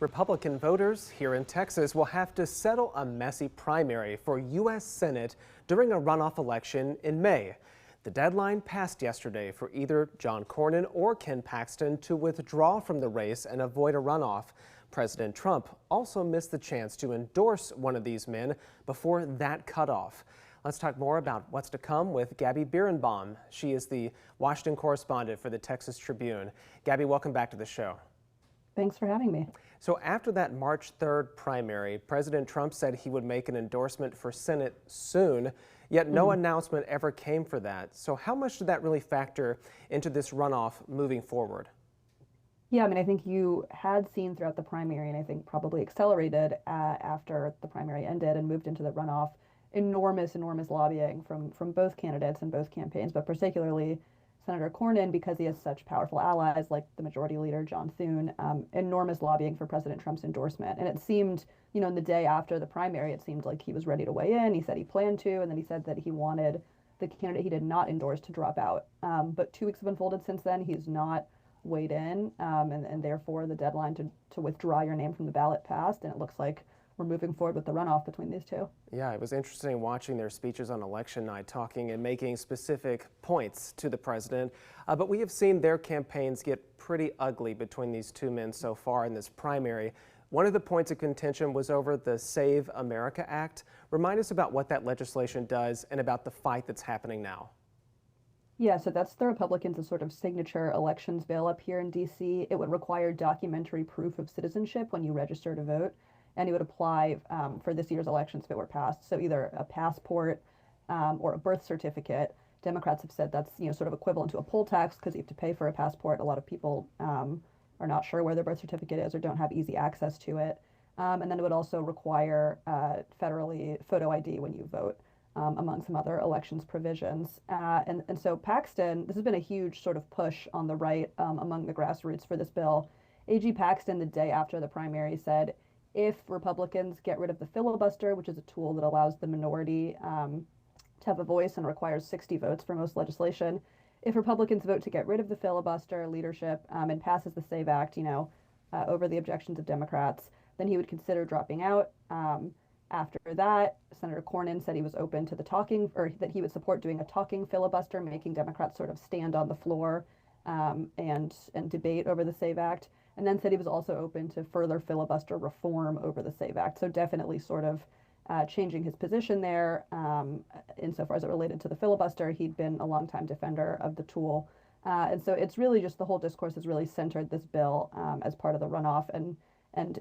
Republican voters here in Texas will have to settle a messy primary for U.S. Senate during a runoff election in May. The deadline passed yesterday for either John Cornyn or Ken Paxton to withdraw from the race and avoid a runoff. President Trump also missed the chance to endorse one of these men before that cutoff. Let's talk more about what's to come with Gabby Birenbaum. She is the Washington correspondent for the Texas Tribune. Gabby, welcome back to the show. Thanks for having me. So after that March 3rd primary, President Trump said he would make an endorsement for Senate soon, yet no announcement ever came for that. So how much did that really factor into this runoff moving forward? Yeah, I think you had seen throughout the primary, and I think probably accelerated after the primary ended and moved into the runoff, enormous lobbying from both candidates and both campaigns, but particularly Senator Cornyn, because he has such powerful allies like the Majority Leader John Thune, enormous lobbying for President Trump's endorsement. And it seemed, in the day after the primary, it seemed like he was ready to weigh in. He said he planned to, and then he said that he wanted the candidate he did not endorse to drop out. But 2 weeks have unfolded since then. He's not weighed in, and therefore the deadline to withdraw your name from the ballot passed, and it looks like we're moving forward with the runoff between these two. Yeah, it was interesting watching their speeches on election night, talking and making specific points to the president. But we have seen their campaigns get pretty ugly between these two men so far in this primary. One of the points of contention was over the Save America Act. Remind us about what that legislation does and about the fight that's happening now. Yeah, so that's the Republicans' sort of signature elections bill up here in D.C. It would require documentary proof of citizenship when you register to vote, and it would apply for this year's elections if it were passed. So either a passport or a birth certificate. Democrats have said that's sort of equivalent to a poll tax because you have to pay for a passport. A lot of people are not sure where their birth certificate is or don't have easy access to it. And then it would also require federally photo ID when you vote, among some other elections provisions. And so Paxton, this has been a huge sort of push on the right among the grassroots for this bill. AG Paxton, the day after the primary, said, if Republicans get rid of the filibuster, which is a tool that allows the minority to have a voice and requires 60 votes for most legislation, if Republicans vote to get rid of the filibuster leadership and passes the SAVE Act, over the objections of Democrats, then he would consider dropping out. After that, Senator Cornyn said he was open to the talking, or that he would support doing a talking filibuster, making Democrats sort of stand on the floor and debate over the SAVE Act, and then said he was also open to further filibuster reform over the SAVE Act. So definitely sort of changing his position there insofar as it related to the filibuster. He'd been a longtime defender of the tool. And so it's really just the whole discourse has really centered this bill as part of the runoff, and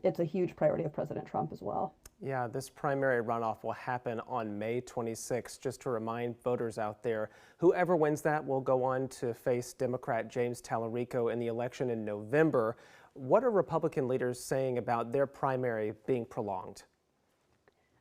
it's a huge priority of President Trump as well. Yeah, this primary runoff will happen on May 26th. Just to remind voters out there, whoever wins that will go on to face Democrat James Tallarico in the election in November. What are Republican leaders saying about their primary being prolonged?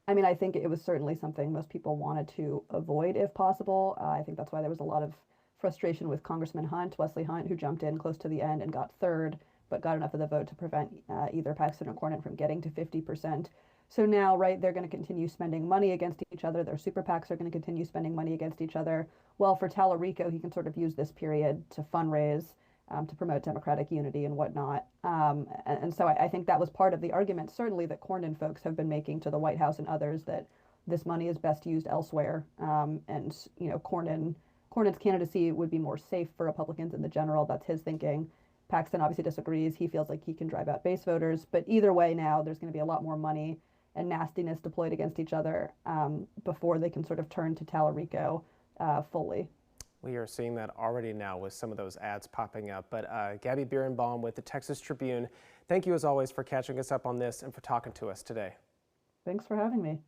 I think it was certainly something most people wanted to avoid if possible. I think that's why there was a lot of frustration with Congressman Wesley Hunt, who jumped in close to the end and got third, but got enough of the vote to prevent either Paxton or Cornyn from getting to 50%. So now, right, they're going to continue spending money against each other. Their super PACs are going to continue spending money against each other. Well, for Tallarico, he can sort of use this period to fundraise, to promote Democratic unity and whatnot. And so I think that was part of the argument, certainly, that Cornyn folks have been making to the White House and others, that this money is best used elsewhere. And Cornyn's candidacy would be more safe for Republicans in the general. That's his thinking. Paxton obviously disagrees. He feels like he can drive out base voters. But either way, now there's going to be a lot more money and nastiness deployed against each other before they can sort of turn to Tallarico fully. We are seeing that already now with some of those ads popping up. But Gabby Birenbaum with the Texas Tribune, thank you as always for catching us up on this and for talking to us today. Thanks for having me.